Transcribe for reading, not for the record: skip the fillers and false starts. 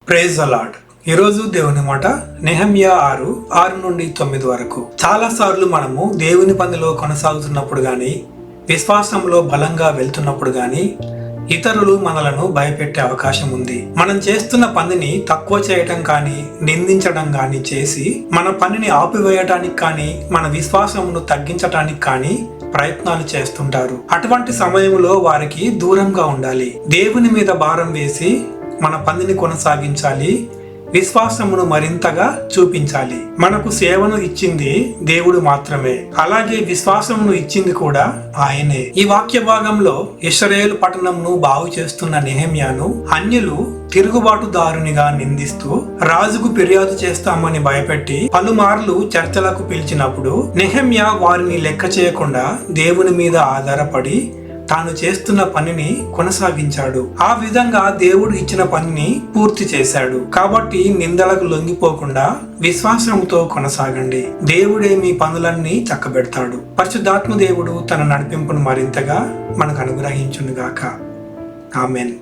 Praise the lord. ఈరోజు దేవుని మాట నెహెమ్యా 6:6-9 వరకు. చాలా సార్లు మనము దేవుని పనిలో కొనసాగుతున్నప్పుడు గాని, విశ్వాసంలో బలంగా వెళ్తున్నప్పుడు గాని ఇతరులు మనలను భయపెట్టే అవకాశం ఉంది. మనం చేస్తున్న పనిని తక్కువ చేయటం కానీ, నిందించడం కానీ చేసి మన పనిని ఆపివేయటానికి కానీ, మన విశ్వాసమును తగ్గించటానికి కానీ ప్రయత్నాలు చేస్తుంటారు. అటువంటి సమయంలో వారికి దూరంగా ఉండాలి. దేవుని మీద భారం వేసి మన పనిని కొనసాగించాలి. విశ్వాసమును మరింతగా చూపించాలి. మనకు సేవను ఇచ్చింది దేవుడు మాత్రమే, అలాగే విశ్వాసమును ఇచ్చింది కూడా ఆయనే. ఈ వాక్య భాగంలో ఇశ్రాయేలు పట్టణంను బాగు చేస్తున్న నెహెమ్యాను అన్యులు తిరుగుబాటుదారునిగా నిందిస్తూ రాజుకు ఫిర్యాదు చేస్తామని భయపెట్టి పలుమార్లు చర్చలకు పిలిచినప్పుడు నెహెమ్యా వారిని లెక్క చేయకుండా దేవుని మీద ఆధారపడి తాను చేస్తున్న పనిని కొనసాగించాడు. ఆ విధంగా దేవుడు ఇచ్చిన పనిని పూర్తి చేశాడు. కాబట్టి నిందలకు లొంగిపోకుండా విశ్వాసంతో కొనసాగండి. దేవుడే మీ పనులన్నీ చక్కబెడతాడు. పరిశుద్ధాత్మ దేవుడు తన నడిపింపును మరింతగా మనకు అనుగ్రహించునుగాక. ఆమెన్.